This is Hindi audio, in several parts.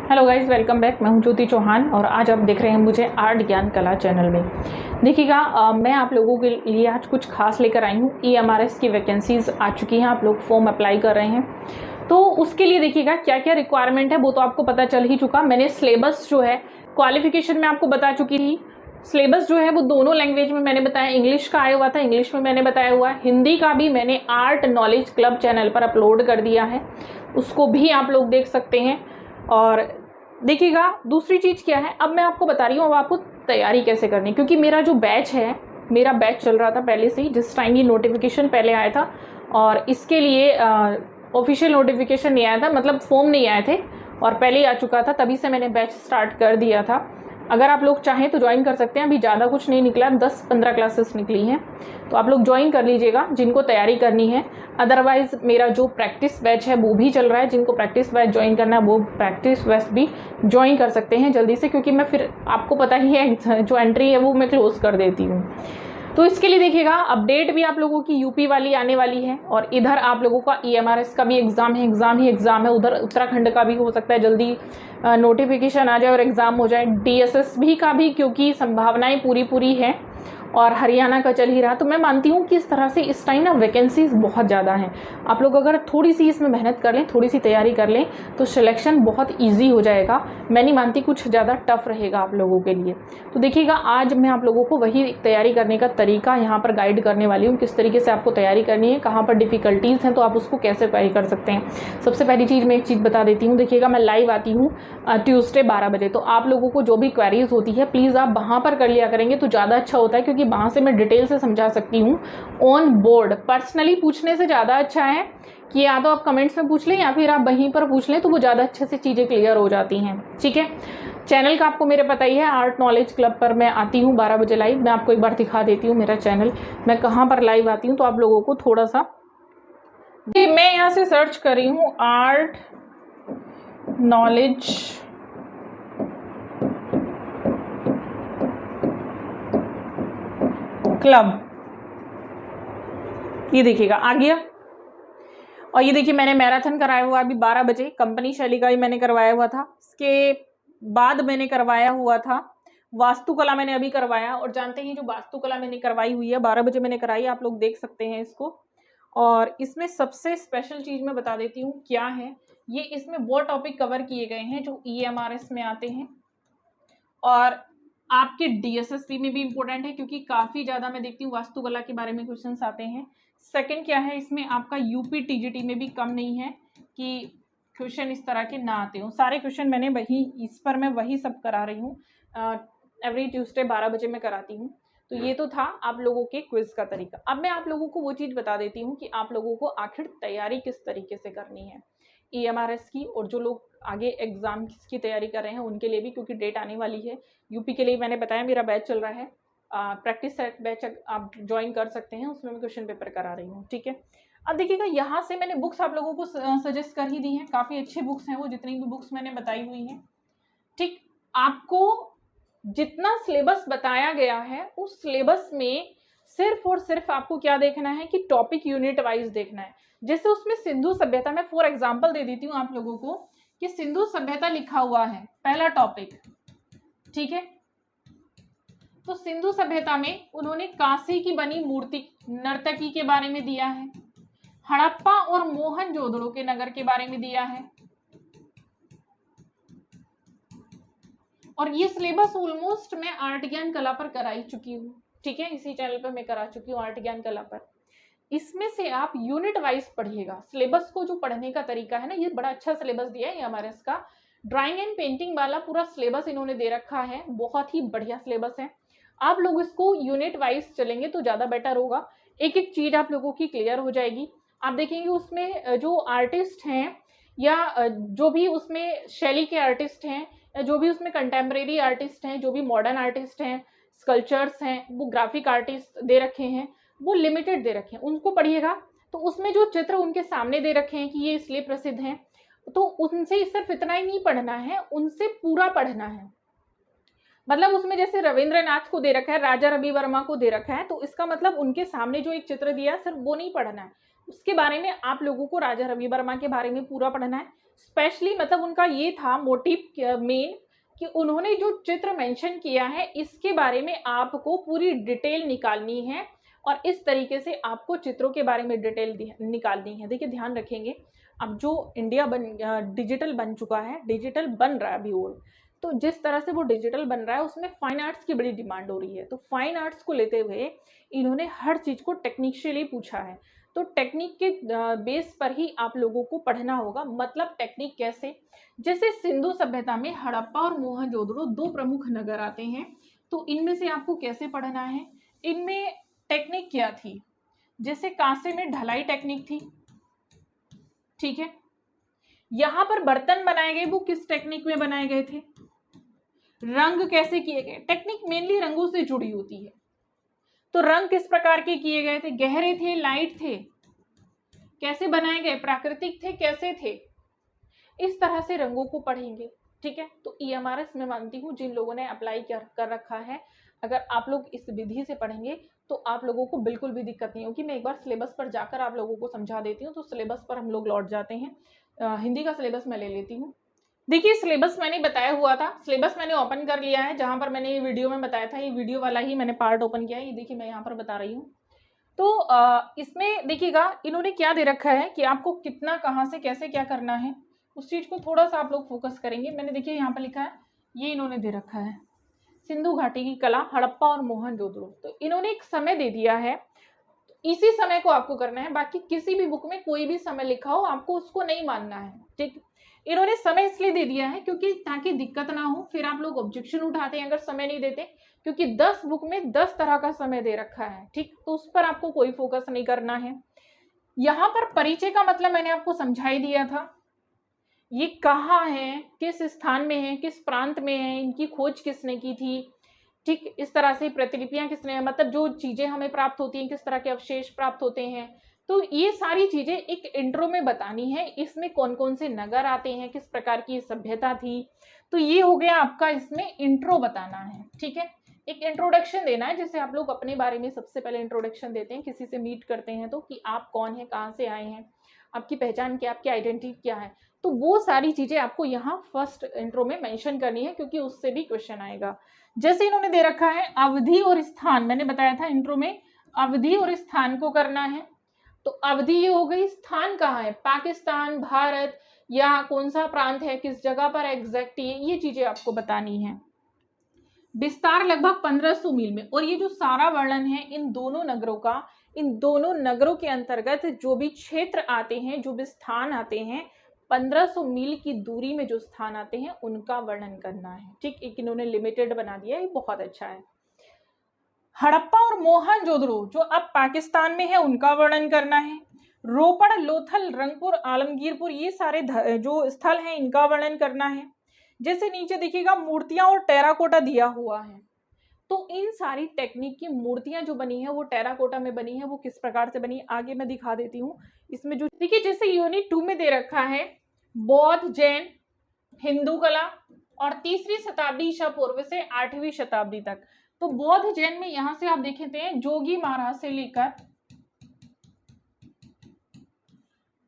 Hello guys, welcome back. मैं हूं ज्योति चौहान और आज आप देख रहे हैं मुझे आर्ट ज्ञान कला चैनल में। देखिएगा, मैं आप लोगों के लिए आज कुछ खास लेकर आई हूं। EMRS की वैकेंसीज आ चुकी हैं, आप लोग फॉर्म अप्लाई कर रहे हैं तो उसके लिए देखिएगा क्या क्या रिक्वायरमेंट है वो तो आपको पता चल ही चुका। मैंने सिलेबस जो है क्वालिफिकेशन में आपको बता चुकी थी। सिलेबस जो है वो दोनों लैंग्वेज में मैंने बताया, इंग्लिश का आया हुआ था, इंग्लिश में मैंने बताया हुआ है, हिंदी का भी मैंने आर्ट नॉलेज क्लब चैनल पर अपलोड कर दिया है, उसको भी आप लोग देख सकते हैं। और देखिएगा दूसरी चीज़ क्या है, अब मैं आपको बता रही हूँ अब आपको तैयारी कैसे करनी, क्योंकि मेरा जो बैच है, मेरा बैच चल रहा था पहले से ही, जिस टाइम ये नोटिफिकेशन पहले आया था और इसके लिए ऑफिशियल नोटिफिकेशन नहीं आया था, मतलब फॉर्म नहीं आए थे और पहले ही आ चुका था, तभी से मैंने बैच स्टार्ट कर दिया था। अगर आप लोग चाहें तो ज्वाइन कर सकते हैं। अभी ज़्यादा कुछ नहीं निकला, 10-15 क्लासेस निकली हैं, तो आप लोग ज्वाइन कर लीजिएगा जिनको तैयारी करनी है। अदरवाइज़ मेरा जो प्रैक्टिस बैच है वो भी चल रहा है, जिनको प्रैक्टिस बैच ज्वाइन करना है वो प्रैक्टिस बैच भी ज्वाइन कर सकते हैं जल्दी से, क्योंकि मैं फिर आपको पता ही है जो एंट्री है वो मैं क्लोज़ कर देती हूँ। तो इसके लिए देखिएगा अपडेट भी आप लोगों की यूपी वाली आने वाली है और इधर आप लोगों का EMRS का भी एग्ज़ाम है, एग्ज़ाम ही एग्ज़ाम है। उधर उत्तराखंड का भी हो सकता है जल्दी नोटिफिकेशन आ जाए और एग्ज़ाम हो जाए, DSSB का भी, क्योंकि संभावनाएं पूरी है और हरियाणा का चल ही रहा। तो मैं मानती हूँ कि इस तरह से इस टाइम ना वैकेंसीज बहुत ज़्यादा हैं। आप लोग अगर थोड़ी सी इसमें मेहनत कर लें, थोड़ी सी तैयारी कर लें तो सिलेक्शन बहुत ईजी हो जाएगा। मैं नहीं मानती कुछ ज़्यादा टफ रहेगा आप लोगों के लिए। तो देखिएगा आज मैं आप लोगों को वही तैयारी करने का तरीका यहाँ पर गाइड करने वाली हूँ, किस तरीके से आपको तैयारी करनी है, कहाँ पर डिफ़िकल्टीज़ हैं तो आप उसको कैसे तैयारी कर सकते हैं। सबसे पहली चीज़ मैं एक चीज़ बता देती हूँ। देखिएगा मैं लाइव आती हूँ ट्यूसडे 12 बजे, तो आप लोगों को जो भी क्वेरीज होती है प्लीज़ आप वहाँ पर कर लिया करेंगे तो ज़्यादा अच्छा होता है, क्योंकि वहाँ से मैं डिटेल से समझा सकती हूँ। ऑन बोर्ड पर्सनली पूछने से ज़्यादा अच्छा है कि या तो आप कमेंट्स में पूछ लें या फिर आप वहीं पर पूछ लें, तो वो ज़्यादा अच्छे से चीज़ें क्लियर हो जाती हैं। ठीक है, चैनल का आपको मेरे पता ही है, आर्ट नॉलेज क्लब पर मैं आती हूँ 12 बजे लाइव। मैं आपको एक बार दिखा देती हूँ मेरा चैनल, मैं कहाँ पर लाइव आती हूँ, तो आप लोगों को थोड़ा सा, मैं यहाँ से सर्च कर रही हूँ आर्ट नॉलेज क्लब, ये देखिएगा आ गया। और ये देखिए मैंने मैराथन कराया हुआ अभी 12 बजे, कंपनी शैली का ही मैंने करवाया हुआ था। इसके बाद मैंने करवाया हुआ था वास्तुकला, मैंने अभी करवाया। और जानते हैं जो वास्तुकला मैंने करवाई हुई है 12 बजे मैंने कराई, आप लोग देख सकते हैं इसको। और इसमें सबसे स्पेशल चीज़ मैं बता देती हूँ क्या है ये, इसमें वो टॉपिक कवर किए गए हैं जो EMRS में आते हैं और आपके DSSB में भी इम्पोर्टेंट है, क्योंकि काफ़ी ज़्यादा मैं देखती हूँ वास्तुकला के बारे में क्वेश्चंस आते हैं। सेकंड क्या है, इसमें आपका UP TGT में भी कम नहीं है कि क्वेश्चन इस तरह के ना आते हो। सारे क्वेश्चन मैंने वही, इस पर मैं वही सब करा रही हूँ। एवरी ट्यूसडे 12 बजे मैं कराती हूँ। तो ये तो था आप लोगों के क्विज का तरीका। अब मैं आप लोगों को वो चीज़ बता देती हूँ कि आप लोगों को आखिर तैयारी किस तरीके से करनी है EMRS की, और जो लोग आगे एग्जाम की तैयारी कर रहे हैं उनके लिए भी, क्योंकि डेट आने वाली है। यूपी के लिए मैंने बताया मेरा बैच चल रहा है, प्रैक्टिस सेट बैच आप ज्वाइन कर सकते हैं, उसमें मैं क्वेश्चन पेपर करा रही हूँ। ठीक है, अब देखिएगा यहाँ से मैंने बुक्स आप लोगों को सजेस्ट कर ही दी हैं, काफ़ी अच्छी बुक्स हैं वो, जितनी भी बुक्स मैंने बताई हुई हैं। ठीक, आपको जितना सिलेबस बताया गया है उस सिलेबस में सिर्फ और सिर्फ आपको क्या देखना है कि टॉपिक यूनिट वाइज देखना है। जैसे उसमें सिंधु सभ्यता, मैं फॉर एग्जांपल दे देती हूँ आप लोगों को कि सिंधु सभ्यता लिखा हुआ है पहला टॉपिक। ठीक है, तो सिंधु सभ्यता में उन्होंने कांसे की बनी मूर्ति नर्तकी के बारे में दिया है, हड़प्पा और मोहनजोदड़ो के नगर के बारे में दिया है। और ये सिलेबस ऑलमोस्ट मैं आर्ट ज्ञान कला पर कराई चुकी हूँ। ठीक है, इसी चैनल पर मैं करा चुकी हूँ आर्ट ज्ञान कला पर। इसमें से आप यूनिट वाइज पढ़िएगा। सिलेबस को जो पढ़ने का तरीका है ना, ये बड़ा अच्छा सिलेबस दिया है हमारे इसका, ड्राइंग एंड पेंटिंग वाला पूरा सिलेबस इन्होंने दे रखा है, बहुत ही बढ़िया सिलेबस है। आप लोग इसको यूनिट वाइज चलेंगे तो ज़्यादा बेटर होगा, एक एक चीज़ आप लोगों की क्लियर हो जाएगी। आप देखेंगे उसमें जो आर्टिस्ट हैं या जो भी उसमें शैली के आर्टिस्ट हैं, जो भी उसमें कंटेम्प्रेरी आर्टिस्ट हैं, जो भी मॉडर्न आर्टिस्ट हैं, स्कल्पचर्स हैं, वो ग्राफिक आर्टिस्ट दे रखे हैं, वो लिमिटेड दे रखे हैं, उनको पढ़िएगा। तो उसमें जो चित्र उनके सामने दे रखे हैं कि ये इसलिए प्रसिद्ध हैं, तो उनसे सिर्फ इतना ही नहीं पढ़ना है, उनसे पूरा पढ़ना है। मतलब उसमें जैसे रविंद्रनाथ को दे रखा है, राजा रवि वर्मा को दे रखा है, तो इसका मतलब उनके सामने जो एक चित्र दिया है सिर्फ वो नहीं पढ़ना है, उसके बारे में आप लोगों को राजा रवि वर्मा के बारे में पूरा पढ़ना है, स्पेशली मतलब उनका ये था मोटिव मेन कि उन्होंने जो चित्र मेंशन किया है इसके बारे में आपको पूरी डिटेल निकालनी है और इस तरीके से आपको चित्रों के बारे में डिटेल निकालनी है। देखिए ध्यान रखेंगे, अब जो इंडिया डिजिटल बन चुका है, डिजिटल बन रहा है अभी और, तो जिस तरह से वो डिजिटल बन रहा है उसमें फाइन आर्ट्स की बड़ी डिमांड हो रही है। तो फाइन आर्ट्स को लेते हुए इन्होंने हर चीज़ को टेक्निशियली पूछा है। तो टेक्निक के बेस पर ही आप लोगों को पढ़ना होगा। मतलब टेक्निक कैसे, जैसे सिंधु सभ्यता में हड़प्पा और मोहनजोदड़ो दो प्रमुख नगर आते हैं, तो इनमें से आपको कैसे पढ़ना है, इनमें टेक्निक क्या थी। जैसे कांसे में ढलाई टेक्निक थी, ठीक है। यहां पर बर्तन बनाए गए वो किस टेक्निक में बनाए गए थे, रंग कैसे किए गए। टेक्निक मेनली रंगों से जुड़ी होती है, तो रंग किस प्रकार के किए गए थे, गहरे थे, लाइट थे, कैसे बनाए गए, प्राकृतिक थे, कैसे थे, इस तरह से रंगों को पढ़ेंगे, ठीक है। तो EMRS मैं मानती हूँ जिन लोगों ने अप्लाई कर रखा है, अगर आप लोग इस विधि से पढ़ेंगे तो आप लोगों को बिल्कुल भी दिक्कत नहीं होगी। मैं एक बार सिलेबस पर जाकर आप लोगों को समझा देती हूँ। तो सिलेबस पर हम लोग लौट जाते हैं। हिंदी का सिलेबस मैं ले लेती हूँ। देखिए सिलेबस मैंने बताया हुआ था, सिलेबस मैंने ओपन कर लिया है, जहां पर मैंने ये वीडियो में बताया था, ये वीडियो वाला ही मैंने पार्ट ओपन किया है। ये देखिए मैं यहाँ पर बता रही हूँ। तो इसमें देखिएगा इन्होंने क्या दे रखा है कि आपको कितना, कहाँ से, कैसे, क्या करना है, उस चीज को थोड़ा सा आप लोग फोकस करेंगे। मैंने देखिए यहाँ पर लिखा है, ये इन्होंने दे रखा है सिंधु घाटी की कला, हड़प्पा और मोहनजोदड़ो। तो इन्होंने एक समय दे दिया है, इसी समय को आपको करना है। बाकी किसी भी बुक में कोई भी समय लिखा हो आपको उसको नहीं मानना है, ठीक। इन्होंने समय इसलिए दे दिया है क्योंकि ताकि दिक्कत ना हो, फिर आप लोग ऑब्जेक्शन उठाते हैं अगर समय नहीं देते, क्योंकि 10 बुक में 10 तरह का समय दे रखा है, ठीक। तो उस पर आपको कोई फोकस नहीं करना है। यहाँ पर परिचय का मतलब मैंने आपको समझा ही दिया था, ये कहाँ है, किस स्थान में है, किस प्रांत में है, इनकी खोज किसने की थी, ठीक। इस तरह से प्रतिलिपियां किसने, मतलब जो चीजें हमें प्राप्त होती हैं, किस तरह के अवशेष प्राप्त होते हैं, तो ये सारी चीजें एक इंट्रो में बतानी है। इसमें कौन कौन से नगर आते हैं, किस प्रकार की सभ्यता थी, तो ये हो गया आपका, इसमें इंट्रो बताना है, ठीक है। एक इंट्रोडक्शन देना है, जैसे आप लोग अपने बारे में सबसे पहले इंट्रोडक्शन देते हैं, किसी से मीट करते हैं तो कि आप कौन है, कहाँ से आए हैं, आपकी पहचान क्या, आपकी आइडेंटिटी क्या है। तो वो सारी चीजें आपको यहाँ फर्स्ट इंट्रो में मेंशन करनी है, क्योंकि उससे भी क्वेश्चन आएगा। जैसे इन्होंने दे रखा है अवधि और स्थान, मैंने बताया था इंट्रो में अवधि और स्थान को करना है। तो अवधि ये हो गई, स्थान कहाँ है, पाकिस्तान, भारत, या कौन सा प्रांत है, किस जगह पर एग्जैक्ट, ये चीजें आपको बतानी है। विस्तार लगभग 1500 मील में, और ये जो सारा वर्णन है इन दोनों नगरों का, इन दोनों नगरों के अंतर्गत जो भी क्षेत्र आते हैं, जो भी स्थान आते हैं, 1500 मील की दूरी में जो स्थान आते हैं उनका वर्णन करना है, ठीक। एक इन्होंने लिमिटेड बना दिया है, ये बहुत अच्छा है। हड़प्पा और मोहनजोदड़ो जो अब पाकिस्तान में है उनका वर्णन करना है। रोपड़, लोथल, रंगपुर, आलमगीरपुर, ये सारे जो स्थल हैं इनका वर्णन करना है। जैसे नीचे देखिएगा मूर्तियां और टेराकोटा दिया हुआ है, तो इन सारी टेक्निक की मूर्तियां जो बनी है वो टेराकोटा में बनी है, वो किस प्रकार से बनी आगे मैं दिखा देती हूँ। इसमें जो देखिए जैसे यूनिट 2 में दे रखा है बौद्ध, जैन, हिंदू कला, और 3री शताब्दी ईसा पूर्व से 8वीं शताब्दी तक। तो बौद्ध जैन में यहां से आप देखते हैं जोगी महाराज से लेकर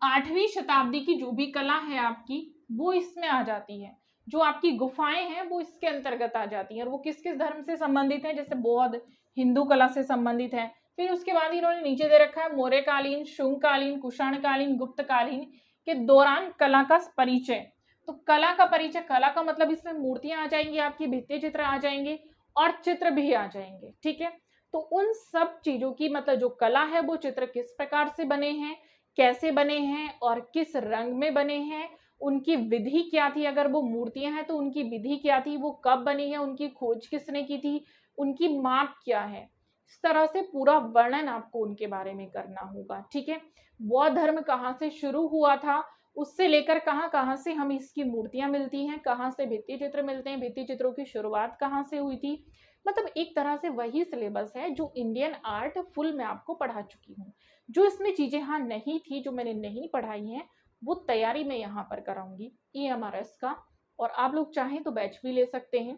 8वीं शताब्दी की जो भी कला है आपकी वो इसमें आ जाती है। जो आपकी गुफाएं हैं वो इसके अंतर्गत आ जाती हैं, और वो किस किस धर्म से संबंधित है, जैसे बौद्ध, हिंदू कला से संबंधित है। फिर उसके बाद इन्होंने नीचे दे रखा है मौर्यकालीन, शुंगकालीन, कुषाणकालीन, गुप्तकालीन के दौरान कला का परिचय। तो कला का परिचय, कला का मतलब इसमें मूर्तियां आ जाएंगी, आपकी भित्ति चित्र आ जाएंगे और चित्र भी आ जाएंगे, ठीक है। तो उन सब चीजों की मतलब जो कला है वो चित्र किस प्रकार से बने हैं, कैसे बने हैं और किस रंग में बने हैं, उनकी विधि क्या थी, अगर वो मूर्तियां हैं तो उनकी विधि क्या थी, वो कब बनी है, उनकी खोज किसने की थी, उनकी माप क्या है, इस तरह से पूरा वर्णन आपको उनके बारे में करना होगा, ठीक है। बौद्ध धर्म कहाँ से शुरू हुआ था, उससे लेकर कहाँ कहाँ से हमें इसकी मूर्तियां मिलती हैं, कहाँ से भित्ति चित्र मिलते हैं, भित्ति चित्रों की शुरुआत कहाँ से हुई थी। मतलब एक तरह से वही सिलेबस है जो इंडियन आर्ट फुल में आपको पढ़ा चुकी हूँ। जो इसमें चीजें हाँ नहीं थी, जो मैंने नहीं पढ़ाई हैं, वो तैयारी मैं यहाँ पर कराऊंगी EMRS का, और आप लोग चाहें तो बैच भी ले सकते हैं।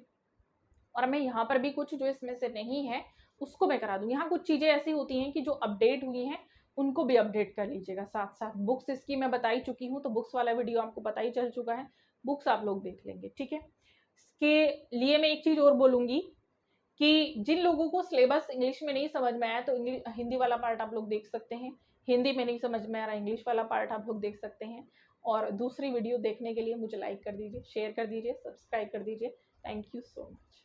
और मैं यहाँ पर भी कुछ जो इसमें से नहीं है उसको मैं करा दूंगी। यहाँ कुछ चीजें ऐसी होती हैं कि जो अपडेट हुई हैं उनको भी अपडेट कर लीजिएगा साथ साथ। बुक्स इसकी मैं बता ही चुकी हूँ, तो बुक्स वाला वीडियो आपको पता ही चल चुका है, बुक्स आप लोग देख लेंगे, ठीक है। इसके लिए मैं एक चीज़ और बोलूँगी कि जिन लोगों को सिलेबस इंग्लिश में नहीं समझ में आया तो हिंदी वाला पार्ट आप लोग देख सकते हैं, हिंदी में नहीं समझ में आ रहा इंग्लिश वाला पार्ट आप लोग देख सकते हैं। और दूसरी वीडियो देखने के लिए मुझे लाइक कर दीजिए, शेयर कर दीजिए, सब्सक्राइब कर दीजिए। Thank you so much.